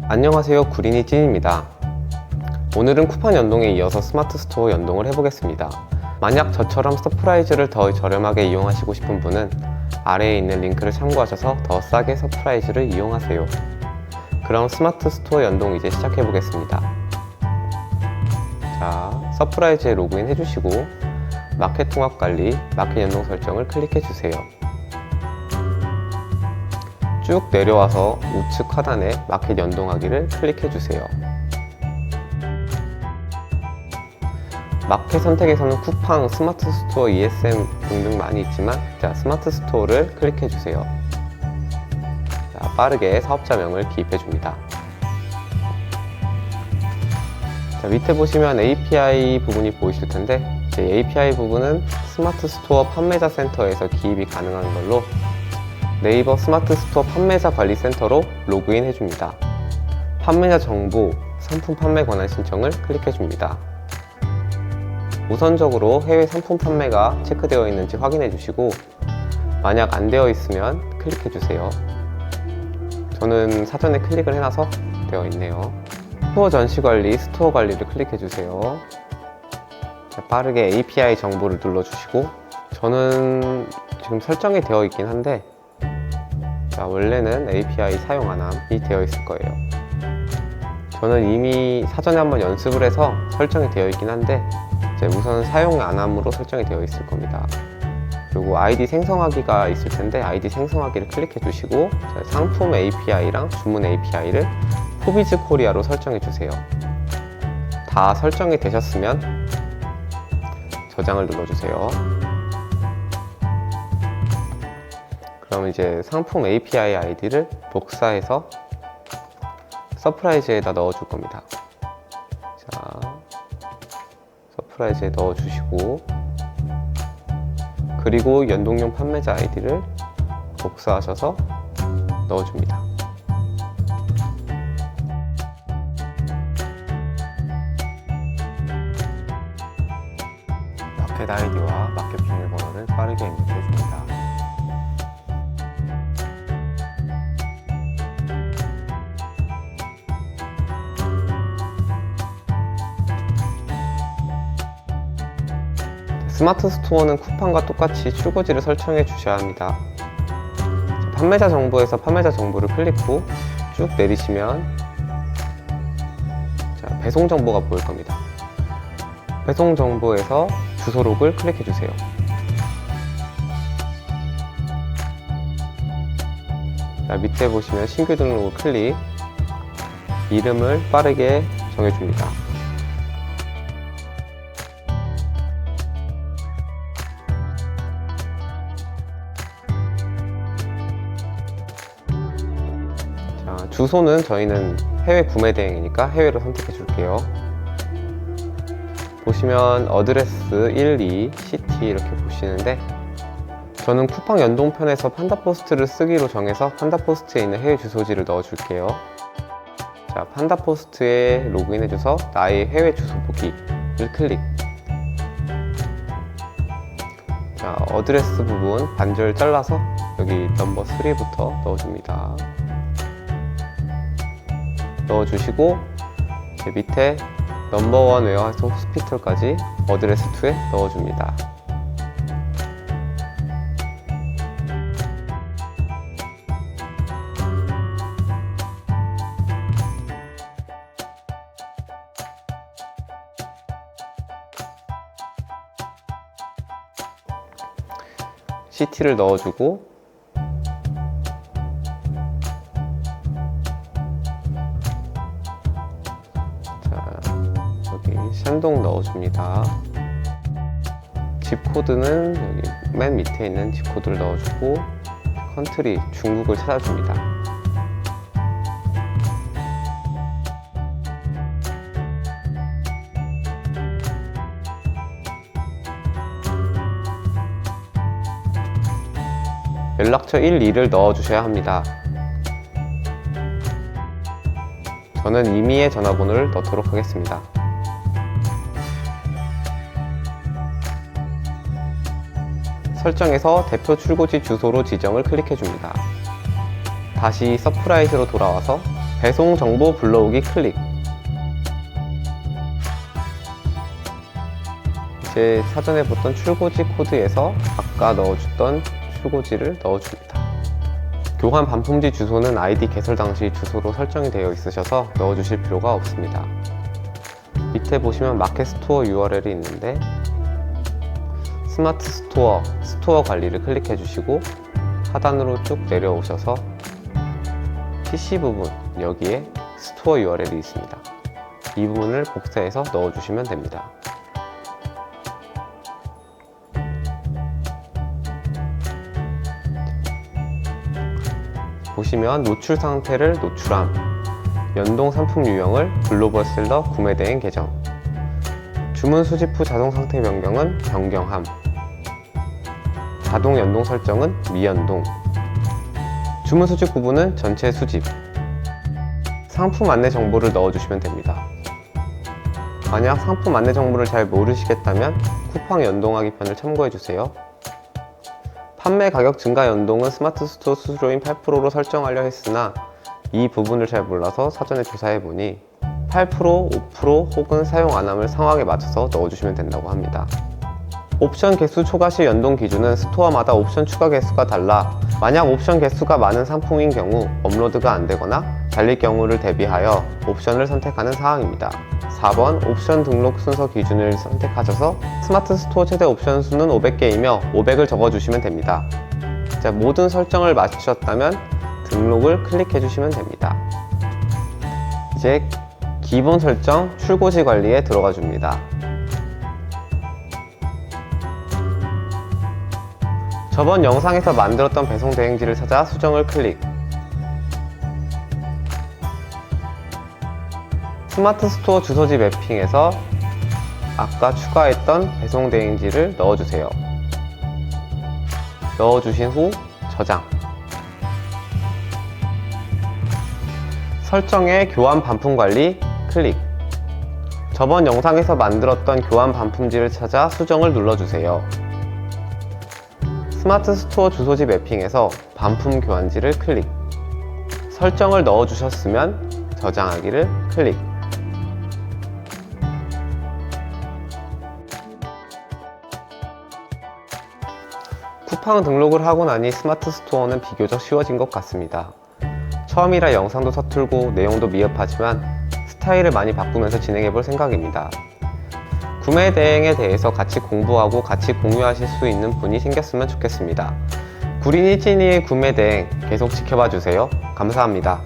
안녕하세요, 구린이 찐입니다. 오늘은 쿠팡 연동에 이어서 스마트 스토어 연동을 해보겠습니다. 만약 저처럼 서프라이즈를 더 저렴하게 이용하시고 싶은 분은 아래에 있는 링크를 참고하셔서 더 싸게 서프라이즈를 이용하세요. 그럼 스마트 스토어 연동 이제 시작해 보겠습니다. 자, 서프라이즈에 로그인 해주시고 마켓 통합 관리, 마켓 연동 설정을 클릭해 주세요. 쭉 내려와서 우측 하단에 마켓 연동하기를 클릭해 주세요. 마켓 선택에서는 쿠팡, 스마트 스토어, ESM 등등 많이 있지만 자, 스마트 스토어를 클릭해 주세요. 자, 빠르게 사업자명을 기입해 줍니다. 자, 밑에 보시면 API 부분이 보이실 텐데 API 부분은 스마트 스토어 판매자 센터에서 기입이 가능한 걸로 네이버 스마트 스토어 판매자 관리 센터로 로그인 해줍니다. 판매자 정보, 상품 판매 권한 신청을 클릭해 줍니다. 우선적으로 해외 상품 판매가 체크되어 있는지 확인해 주시고 만약 안 되어 있으면 클릭해 주세요. 저는 사전에 클릭을 해놔서 되어 있네요. 스토어 전시 관리, 스토어 관리를 클릭해 주세요. 자, 빠르게 API 정보를 눌러주시고 저는 지금 설정이 되어 있긴 한데 자, 원래는 API 사용 안 함이 되어 있을 거예요. 저는 이미 사전에 한번 연습을 해서 설정이 되어 있긴 한데 우선 사용 안 함으로 설정이 되어 있을 겁니다. 그리고 아이디 생성하기가 있을 텐데 아이디 생성하기를 클릭해 주시고 상품 API랑 주문 API를 포비즈 코리아로 설정해 주세요. 다 설정이 되셨으면 저장을 눌러주세요. 그럼 이제 상품 API 아이디를 복사해서 서프라이즈에다 넣어줄 겁니다. 자, 서프라이즈에 넣어주시고 그리고 연동용 판매자 아이디를 복사하셔서 넣어줍니다. 마켓 아이디와 마켓 비밀번호를 빠르게 입력해줍니다. 스마트 스토어는 쿠팡과 똑같이 출고지를 설정해 주셔야 합니다. 판매자 정보에서 판매자 정보를 클릭 후 쭉 내리시면 자, 배송 정보가 보일 겁니다. 배송 정보에서 주소록을 클릭해 주세요. 자, 밑에 보시면 신규 등록을 클릭, 이름을 빠르게 정해줍니다. 주소는 저희는 해외 구매 대행이니까 해외로 선택해 줄게요. 보시면 어드레스 12 시티 이렇게 보시는데 저는 쿠팡 연동편에서 판다포스트를 쓰기로 정해서 판다포스트에 있는 해외 주소지를 넣어 줄게요. 자, 판다포스트에 로그인 해줘서 나의 해외 주소 보기를 클릭. 자, 어드레스 부분 반절 잘라서 여기 넘버 3부터 넣어줍니다. 넣어주시고 밑에 넘버원 웨어하우스 호스피털까지 어드레스 2에 넣어줍니다. 시티를 넣어주고 샨동 넣어줍니다. 집 코드는 여기 맨 밑에 있는 집 코드를 넣어주고 컨트리 중국을 찾아줍니다. 연락처 12를 넣어주셔야 합니다. 저는 임의의 전화번호를 넣도록 하겠습니다. 설정에서 대표 출고지 주소로 지정을 클릭해 줍니다. 다시 서프라이즈로 돌아와서 배송 정보 불러오기 클릭. 이제 사전에 봤던 출고지 코드에서 아까 넣어줬던 출고지를 넣어줍니다. 교환 반품지 주소는 아이디 개설 당시 주소로 설정이 되어 있으셔서 넣어주실 필요가 없습니다. 밑에 보시면 마켓 스토어 URL이 있는데 스마트 스토어 관리를 클릭해 주시고 하단으로 쭉 내려오셔서 PC 부분, 여기에 스토어 URL이 있습니다. 이 부분을 복사해서 넣어주시면 됩니다. 보시면 노출 상태를 노출함, 연동 상품 유형을 글로벌 셀러 구매 대행 계정, 주문 수집 후 자동 상태 변경은 변경함, 자동 연동 설정은 미연동, 주문 수집 부분은 전체 수집, 상품 안내 정보를 넣어주시면 됩니다. 만약 상품 안내 정보를 잘 모르시겠다면 쿠팡 연동하기 편을 참고해주세요. 판매 가격 증가 연동은 스마트 스토어 수수료인 8%로 설정하려 했으나 이 부분을 잘 몰라서 사전에 조사해보니 8%, 5% 혹은 사용 안함을 상황에 맞춰서 넣어주시면 된다고 합니다. 옵션 개수 초과 시 연동 기준은 스토어마다 옵션 추가 개수가 달라 만약 옵션 개수가 많은 상품인 경우 업로드가 안되거나 잘릴 경우를 대비하여 옵션을 선택하는 사항입니다. 4번 옵션 등록 순서 기준을 선택하셔서 스마트 스토어 최대 옵션 수는 500개이며 500을 적어주시면 됩니다. 자, 모든 설정을 마치셨다면 등록을 클릭해 주시면 됩니다. 이제 기본 설정 출고지 관리에 들어가 줍니다. 저번 영상에서 만들었던 배송 대행지를 찾아 수정을 클릭. 스마트 스토어 주소지 매핑에서 아까 추가했던 배송 대행지를 넣어주세요. 넣어주신 후 저장. 설정에 교환 반품 관리 클릭. 저번 영상에서 만들었던 교환 반품지를 찾아 수정을 눌러주세요. 스마트 스토어 주소지 매핑에서 반품 교환지를 클릭. 설정을 넣어주셨으면 저장하기를 클릭. 쿠팡 등록을 하고 나니 스마트 스토어는 비교적 쉬워진 것 같습니다. 처음이라 영상도 서툴고 내용도 미흡하지만 스타일을 많이 바꾸면서 진행해 볼 생각입니다. 구매 대행에 대해서 같이 공부하고 같이 공유하실 수 있는 분이 생겼으면 좋겠습니다. 구린이 찐이의 구매 대행 계속 지켜봐 주세요. 감사합니다.